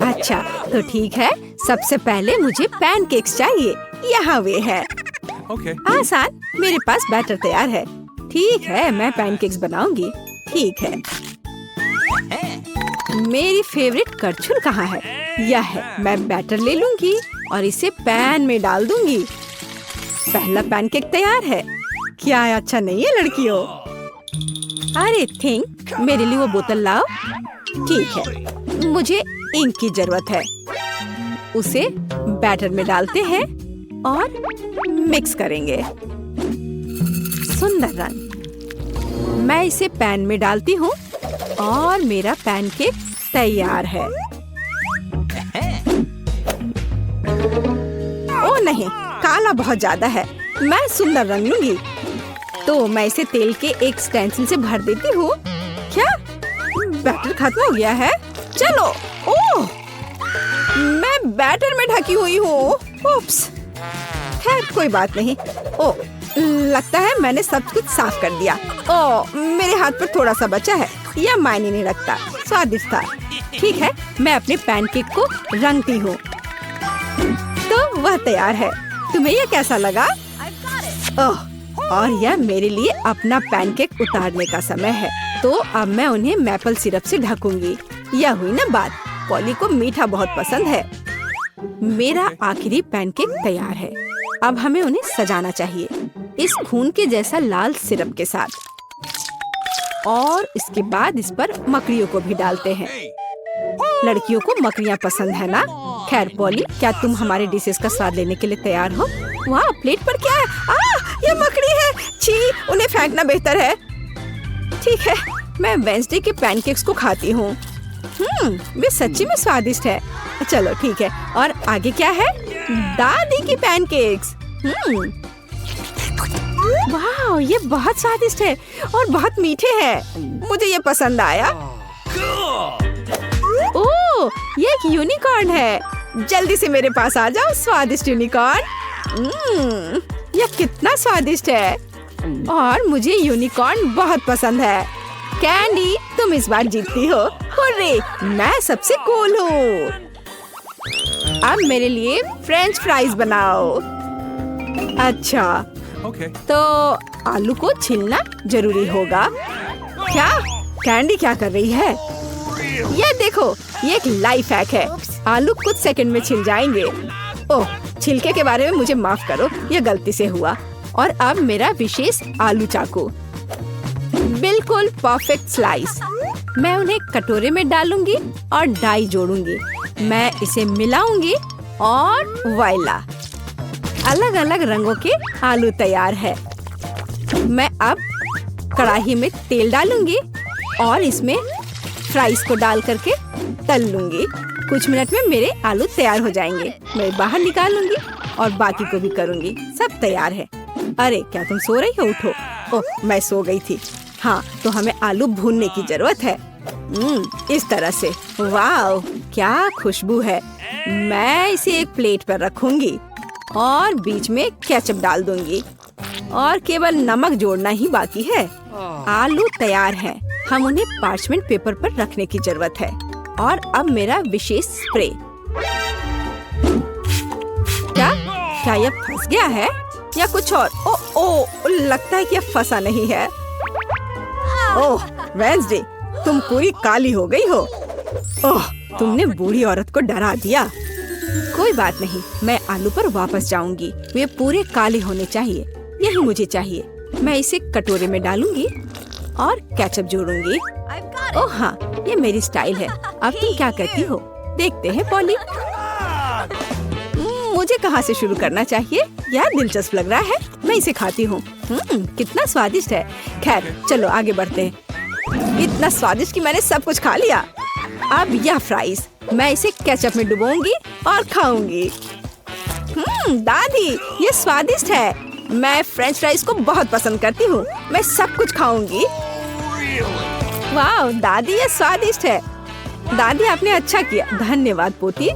अच्छा तो ठीक है, सबसे पहले मुझे पैनकेक्स चाहिए। यहाँ वे है। आसान, मेरे पास बैटर तैयार है। ठीक है, मैं पैनकेक्स बनाऊंगी। ठीक है। मेरी फेवरेट करछुल कहाँ है? यह है। मैं बैटर ले लूंगी और इसे पैन में डाल दूंगी। पहला पैनकेक तैयार है। क्या अच्छा नहीं है लड़कियों? अरे थिंक, मेरे लिए वो बोतल लाओ। ठीक है, मुझे इंक की जरूरत है। उसे बैटर में डालते हैं और मिक्स करेंगे। सुंदर रंग। मैं इसे पैन में डालती हूँ और मेरा पैनकेक तैयार है। ओ नहीं, काला बहुत ज्यादा है। मैं सुंदर रंग लूंगी। तो मैं इसे तेल के एक स्टेंसिल से भर देती हूँ। क्या बैटर खत्म हो गया है? चलो। ओह, मैं बैटर में ढकी हुई हूँ। उप्स। खैर कोई बात नहीं। ओह, लगता है मैंने सब कुछ साफ कर दिया। ओह, मेरे हाथ पर थोड़ा सा बचा है। यह मायने नहीं रखता, स्वादिष्ट था। ठीक है, मैं अपने पैनकेक को रंगती हूँ। तो वह तैयार है। तुम्हें यह कैसा लगा? ओह, और यह मेरे लिए अपना पैनकेक उतारने का समय है। तो अब मैं उन्हें मैपल सिरप से ढकूंगी। यह हुई ना बात। पॉली को मीठा बहुत पसंद है। मेरा आखिरी पैनकेक तैयार है। अब हमें उन्हें सजाना चाहिए इस खून के जैसा लाल सिरप के साथ। और इसके बाद इस पर मकड़ियों को भी डालते हैं। लड़कियों को मकड़ियाँ पसंद है ना? खैर पॉली, क्या तुम हमारे डिशेस का स्वाद लेने के लिए तैयार हो? वाह, प्लेट पर क्या है? ये मकड़ी है। छी, उन्हें फेंकना बेहतर है। ठीक है, मैं वेंसडे के पैनकेक्स को खाती हूँ। वे सच्ची में स्वादिष्ट है। चलो ठीक है, और आगे क्या है? दादी की पैनकेक्स। वाह, ये बहुत स्वादिष्ट है और बहुत मीठे हैं। मुझे ये पसंद आया। ओह, ये एक यूनिकॉर्न है। जल्दी से मेरे पास आ जाओ, स्वादिष्ट यूनिकॉर्न। यह कितना स्वादिष्ट है और मुझे यूनिकॉर्न बहुत पसंद है। कैंडी, तुम इस बार जीतती हो। हुर्रे, मैं सबसे कूल हूँ। अब मेरे लिए फ्रेंच फ्राइज बनाओ। अच्छा, तो आलू को छीलना जरूरी होगा। क्या कैंडी क्या कर रही है? ये देखो, ये एक लाइफ हैक है। आलू कुछ सेकंड में छिल जाएंगे। ओह, छिलके के बारे में मुझे माफ करो, यह गलती से हुआ। और अब मेरा विशेष आलू चाकू। बिल्कुल परफेक्ट स्लाइस। मैं उन्हें कटोरे में डालूंगी और डाई जोड़ूंगी। मैं इसे मिलाऊंगी और वॉइला, अलग अलग रंगों के आलू तैयार है। मैं अब कढ़ाई में तेल डालूंगी और इसमें फ्राइज को डाल करके तल लूंगी। कुछ मिनट में मेरे आलू तैयार हो जाएंगे। मैं बाहर निकाल लूंगी और बाकी को भी करूंगी। सब तैयार है। अरे क्या तुम सो रही हो? उठो। ओह, मैं सो गई थी। हाँ, तो हमें आलू भूनने की जरूरत है। इस तरह से। वाह, क्या खुशबू है। मैं इसे एक प्लेट पर रखूंगी और बीच में केचप डाल दूंगी और केवल नमक जोड़ना ही बाकी है। आलू तैयार हैं। हम उन्हें पार्चमेंट पेपर पर रखने की जरूरत है। और अब मेरा विशेष स्प्रे। क्या यह फंस गया है या कुछ और? ओह, लगता है कि यह फंसा नहीं है। ओह वेंसडे, तुम पूरी काली हो गई हो। ओह, तुमने बूढ़ी औरत को डरा दिया। कोई बात नहीं, मैं आलू पर वापस जाऊंगी। वे पूरे काले होने चाहिए। यही मुझे चाहिए। मैं इसे कटोरे में डालूंगी और केचप जोड़ूंगी। ओह हाँ, ये मेरी स्टाइल है। अब तुम क्या करती हो? देखते हैं पॉली। मुझे कहाँ से शुरू करना चाहिए? यार दिलचस्प लग रहा है। मैं इसे खाती हूँ। कितना स्वादिष्ट है। खैर चलो आगे बढ़ते हैं। इतना स्वादिष्ट कि मैंने सब कुछ खा लिया। अब यह फ्राइज, मैं इसे केचप में डुबोऊंगी और खाऊंगी। दादी, ये स्वादिष्ट है। मैं फ्रेंच फ्राइज को बहुत पसंद करती हूँ। मैं सब कुछ खाऊंगी। वाह दादी, ये स्वादिष्ट है। दादी आपने अच्छा किया। धन्यवाद पोती।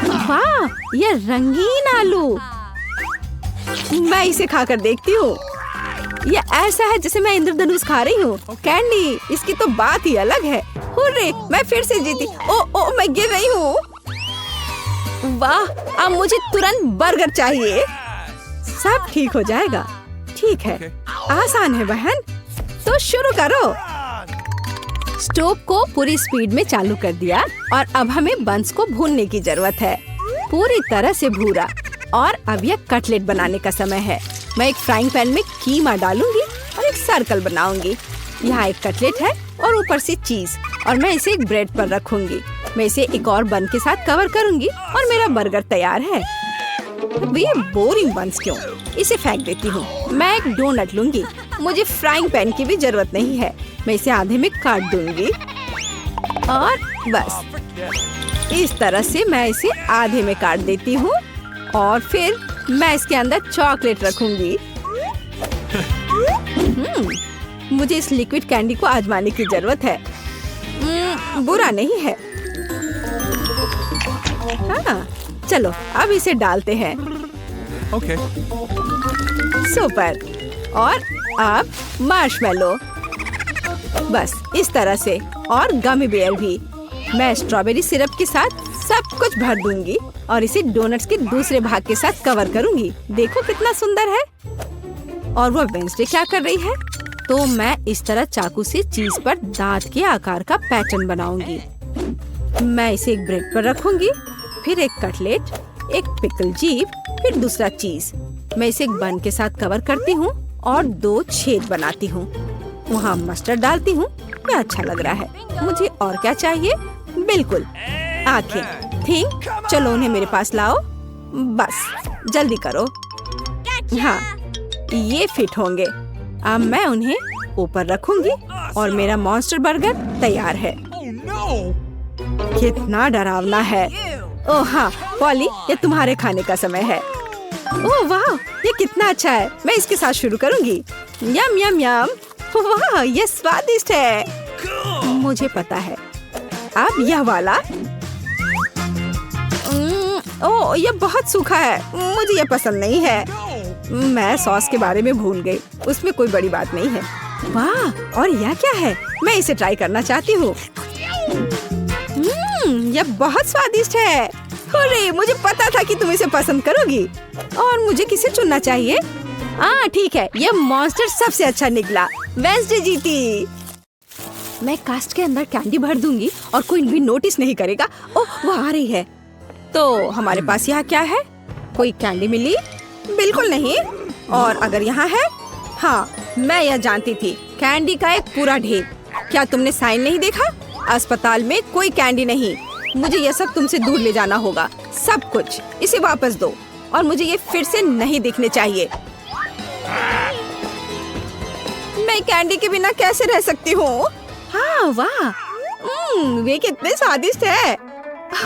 वाह, ये रंगीन आलू। मैं इसे खाकर देखती हूँ। ये ऐसा है जैसे मैं इंद्रधनुष खा रही हूँ। कैंडी, इसकी तो बात ही अलग है। हुर्रे, मैं फिर से जीती। ओ मैं गिर रही हूँ। वाह, अब मुझे तुरंत बर्गर चाहिए। सब ठीक हो जाएगा। ठीक है, आसान है बहन, तो शुरू करो। स्टोव को पूरी स्पीड में चालू कर दिया और अब हमें बंस को भूनने की जरूरत है, पूरी तरह से भूरा। और अब यह कटलेट बनाने का समय है। मैं एक फ्राइंग पैन में कीमा डालूंगी और एक सर्कल बनाऊंगी। यहाँ एक कटलेट है और ऊपर से चीज, और मैं इसे एक ब्रेड पर रखूंगी। मैं इसे एक और बन के साथ कवर करूंगी और मेरा बर्गर तैयार है। अब ये बोरिंग बंस क्यों, इसे फेंक देती हूँ। मैं एक डोनट लूंगी। मुझे फ्राइंग पैन की भी जरूरत नहीं है। मैं इसे आधे में काट दूंगी और बस इस तरह से मैं इसे आधे में काट देती हूँ और फिर मैं इसके अंदर चॉकलेट रखूंगी। मुझे इस लिक्विड कैंडी को आजमाने की जरूरत है। बुरा नहीं है। हाँ, चलो अब इसे डालते हैं। Okay. सुपर। और अब मार्शमेलो, बस इस तरह से, और गमी बेयर भी। मैं स्ट्रॉबेरी सिरप के साथ सब कुछ भर दूंगी और इसे डोनट्स के दूसरे भाग के साथ कवर करूंगी। देखो कितना सुंदर है। और वो वेंसडे क्या कर रही है? तो मैं इस तरह चाकू से चीज पर दांत के आकार का पैटर्न बनाऊंगी। मैं इसे एक ब्रेड पर रखूंगी, फिर एक कटलेट, एक पिकल जीप, फिर दूसरा चीज। मैं इसे एक बन के साथ कवर करती हूँ और 2 छेद बनाती हूँ। वहाँ मस्टर्ड डालती हूँ। ये अच्छा लग रहा है। मुझे और क्या चाहिए? बिल्कुल, आंखें। थिंक, चलो उन्हें मेरे पास लाओ। बस जल्दी करो। हाँ, ये फिट होंगे। अब मैं उन्हें ऊपर रखूंगी और मेरा मॉन्स्टर बर्गर तैयार है। कितना डरावना है। ओह हाँ पॉली, ये तुम्हारे खाने का समय है। ओह वाह, ये कितना अच्छा है। मैं इसके साथ शुरू करूंगी। यम यम यम। वाह, ये स्वादिष्ट है। मुझे पता है। अब यह वाला। ओह, ये बहुत सूखा है। मुझे ये पसंद नहीं है। मैं सॉस के बारे में भूल गई। उसमें कोई बड़ी बात नहीं है। वाह, और यह क्या है? मैं इसे ट्राई करना चाहती हूँ। यह बहुत स्वादिष्ट है। अरे, मुझे पता था कि तुम इसे पसंद करोगी। और मुझे किसे चुनना चाहिए? हाँ ठीक है, ये मॉन्स्टर सबसे अच्छा निकला। वेंसडे जीती। मैं कास्ट के अंदर कैंडी भर दूंगी और कोई भी नोटिस नहीं करेगा। ओह, वो आ रही है। तो हमारे पास यहाँ क्या है? कोई कैंडी मिली? बिल्कुल नहीं। और अगर यहाँ है? हाँ, मैं यह जानती थी। कैंडी का एक पूरा ढेर। क्या तुमने साइन नहीं देखा? अस्पताल में कोई कैंडी नहीं। मुझे यह सब तुमसे दूर ले जाना होगा। सब कुछ इसे वापस दो और मुझे ये फिर से नहीं दिखने चाहिए। मैं कैंडी के बिना कैसे रह सकती हूँ? हाँ वाह, वे कितने स्वादिष्ट है।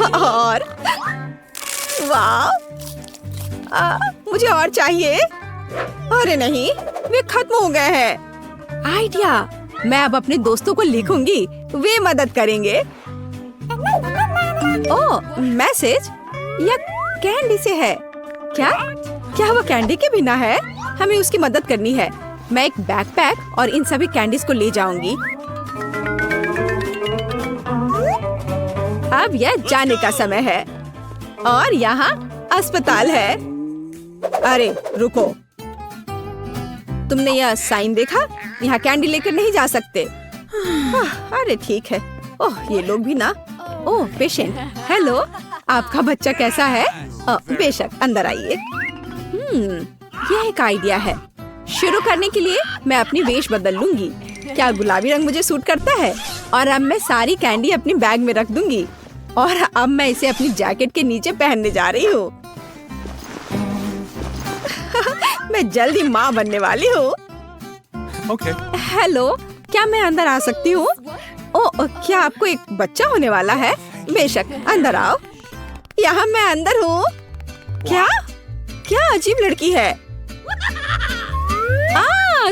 और वाह, मुझे और चाहिए। अरे नहीं, वे खत्म हो गए हैं। आइडिया, मैं अब अपने दोस्तों को लिखूंगी, वे मदद करेंगे। ओह, मैसेज, यह कैंडी से है। क्या वो कैंडी के बिना है? हमें उसकी मदद करनी है। मैं एक बैकपैक और इन सभी कैंडीज को ले जाऊंगी। अब यह जाने का समय है और यहाँ अस्पताल है। अरे रुको, तुमने यह साइन देखा? यहाँ कैंडी लेकर नहीं जा सकते। अरे ठीक है। ओह, ये लोग भी ना। ओह, पेशेंट। हेलो, आपका बच्चा कैसा है? बेशक, अंदर आइए। यह एक आइडिया है। शुरू करने के लिए मैं अपनी वेश बदल लूंगी। क्या गुलाबी रंग मुझे सूट करता है? और अब मैं सारी कैंडी अपनी बैग में रख दूंगी और अब मैं इसे अपनी जैकेट के नीचे पहनने जा रही हूँ। मैं जल्दी माँ बनने वाली हूँ। Okay. हेलो, क्या मैं अंदर आ सकती हूँ? ओह, क्या आपको एक बच्चा होने वाला है? बेशक, अंदर आओ। यहाँ मैं अंदर हूँ। क्या अजीब लड़की है।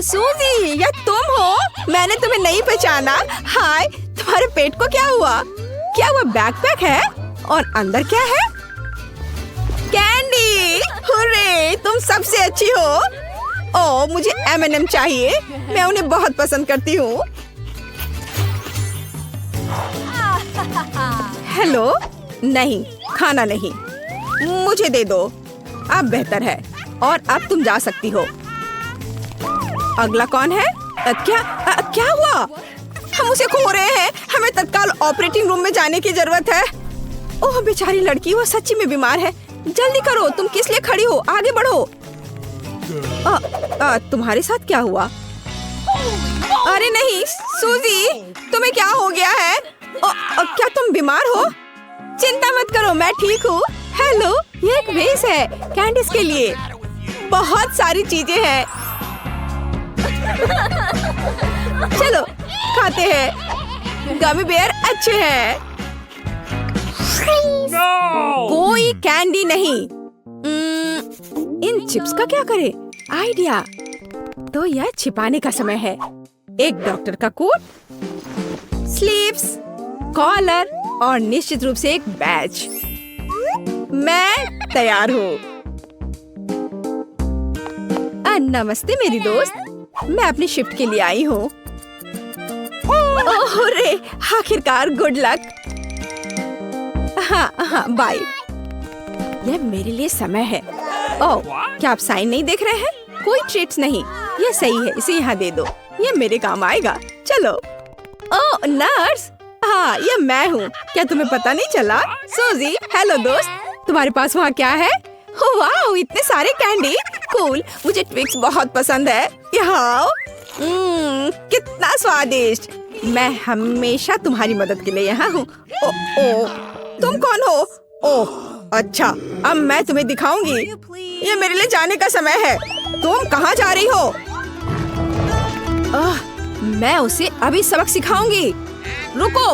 सूजी, यह तुम हो? मैंने तुम्हें नहीं पहचाना। हाय, तुम्हारे पेट को क्या हुआ? क्या वो बैकपैक है? और अंदर क्या है? कैंडी! हुर्रे, तुम सबसे अच्छी हो। ओह, मुझे M&M चाहिए। मैं उन्हें बहुत पसंद करती हूँ। हेलो, नहीं, खाना नहीं, मुझे दे दो। अब बेहतर है और अब तुम जा सकती हो। अगला कौन है? क्या हुआ? हम उसे खो रहे हैं। हमें तत्काल ऑपरेटिंग रूम में जाने की जरूरत है। ओह बेचारी लड़की, वो सच्ची में बीमार है। जल्दी करो, तुम किस लिए खड़ी हो? आगे बढ़ो। तुम्हारे साथ क्या हुआ? अरे नहीं सूजी, तुम्हें क्या हो गया है? क्या तुम बीमार हो? चिंता मत करो, मैं ठीक हूँ। हेलो, ये एक वेस है कैंडिस के लिए। बहुत सारी चीजें हैं। चलो खाते हैं। गमी बेयर अच्छे हैं। कोई कैंडी नहीं। इन चिप्स का क्या करे? आइडिया। तो यह छिपाने का समय है। एक डॉक्टर का कोट, स्लीव्स, कॉलर और निश्चित रूप से एक बैज। मैं तैयार हूँ। नमस्ते मेरी दोस्त, मैं अपनी शिफ्ट के लिए आई हूँ। ओह रे, आखिरकार, गुड लक। हाँ, बाय। यह मेरे लिए समय है। ओह, क्या आप साइन नहीं देख रहे हैं? कोई ट्रीट्स नहीं। यह सही है, इसे यहाँ दे दो। यह मेरे काम आएगा। चलो। ओह नर्स, हाँ यह मैं हूँ। क्या तुम्हें पता नहीं चला? सूजी, हेलो दोस्त, तुम्हारे पास वहाँ क्या है? वाह, इतने सारे कैंडी। कूल, मुझे ट्विक्स बहुत पसंद है। यहाँ कितना स्वादिष्ट। मैं हमेशा तुम्हारी मदद के लिए यहाँ हूँ। तुम कौन हो? ओह अच्छा, अब मैं तुम्हें दिखाऊंगी। ये मेरे लिए जाने का समय है। तुम कहाँ जा रही हो? मैं उसे अभी सबक सिखाऊंगी। रुको।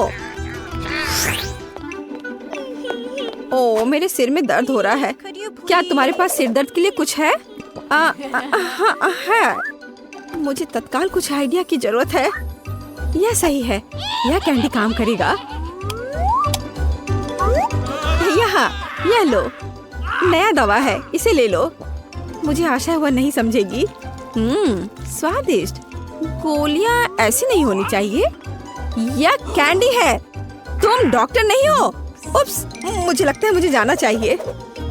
ओह, मेरे सिर में दर्द हो रहा है। क्या तुम्हारे पास सिर दर्द के लिए कुछ है? हाँ है। मुझे तत्काल कुछ आइडिया की जरूरत है। यह सही है, यह कैंडी काम करेगा। यहाँ, यह लो, नया दवा है, इसे ले लो। मुझे आशा है वह नहीं समझेगी। स्वादिष्ट। गोलियां ऐसी नहीं होनी चाहिए। यह कैंडी है। तुम डॉक्टर नहीं हो? उप्स, मुझे लगता है मुझे जाना चाहिए।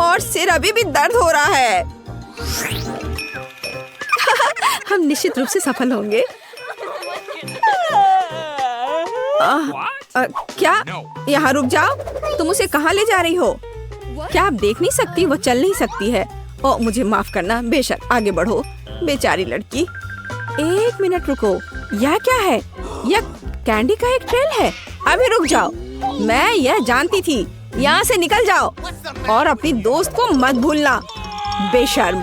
और सिर अभी भी दर्द हो रहा है। हम निश्चित रूप से सफल होंगे। क्या? यहाँ रुक जाओ। तुम उसे कहाँ ले जा रही हो? क्या आप देख नहीं सकती? वो चल नहीं सकती है। ओ, मुझे माफ करना। बेशक, आगे बढ़ो। बेचारी लड़की। एक मिनट रुको। यह क्या है? यह कैंडी का एक ट्रेल है। अभी रुक जाओ। मैं यह जानती थी। यहाँ से निकल जाओ और अपनी दोस्त को मत भूलना, बेशर्म।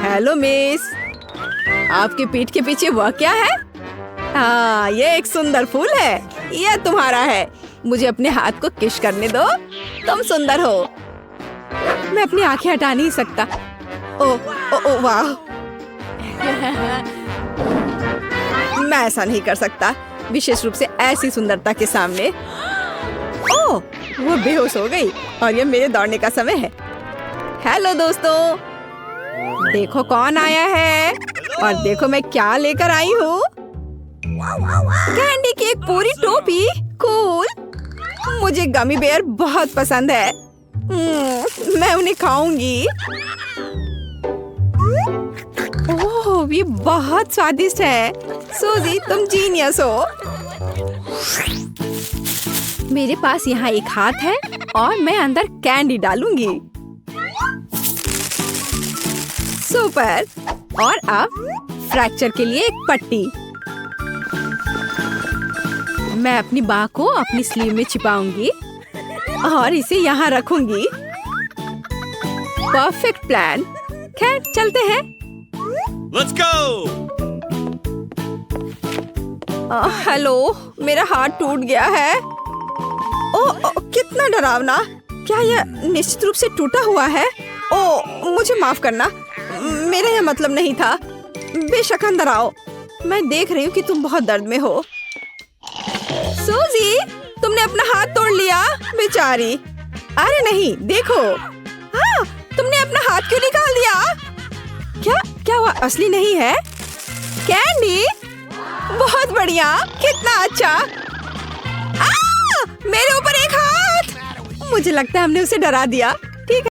हेलो मिस, आपके पीठ के पीछे वह क्या है? हाँ, ये एक सुंदर फूल है। यह तुम्हारा है। मुझे अपने हाथ को किस करने दो। तुम सुंदर हो। मैं अपनी आंखें हटा नहीं सकता। ओ वाह। मैं ऐसा नहीं कर सकता, विशेष रूप से ऐसी सुंदरता के सामने। ओह, वो बेहोश हो गई और ये मेरे दौड़ने का समय है। हेलो दोस्तों, देखो कौन आया है और देखो मैं क्या लेकर आई हूँ। कैंडी की एक पूरी टोपी। कूल। मुझे गमी बेयर बहुत पसंद है। मैं उन्हें खाऊंगी। ओह, ये बहुत स्वादिष्ट है। सूजी, तुम जीनियस हो। मेरे पास यहाँ एक हाथ है और मैं अंदर कैंडी डालूंगी। सुपर। और अब फ्रैक्चर के लिए एक पट्टी। मैं अपनी बाह को अपनी स्लीव में छिपाऊंगी और इसे यहाँ रखूंगी। Perfect plan. खैर, चलते हैं। Let's go! हेलो, मेरा हाथ टूट गया है। ओह, कितना डरावना। क्या यह निश्चित रूप से टूटा हुआ है? ओह, मुझे माफ करना। मेरा यह मतलब नहीं था। बेशक अंदर आओ। मैं देख रही हूँ कि तुम बहुत दर्द में हो। सूजी, तुमने अपना हाथ तोड़ लिया। बेचारी। अरे नहीं, देखो। हाँ, तुमने अपना हाथ क्यों निकाल दिया? क्या वो असली नहीं है? कैंडी? बहुत बढ़िया, कितना अच्छा। मेरे ऊपर एक हाथ। मुझे लगता है हमने उसे डरा दिया।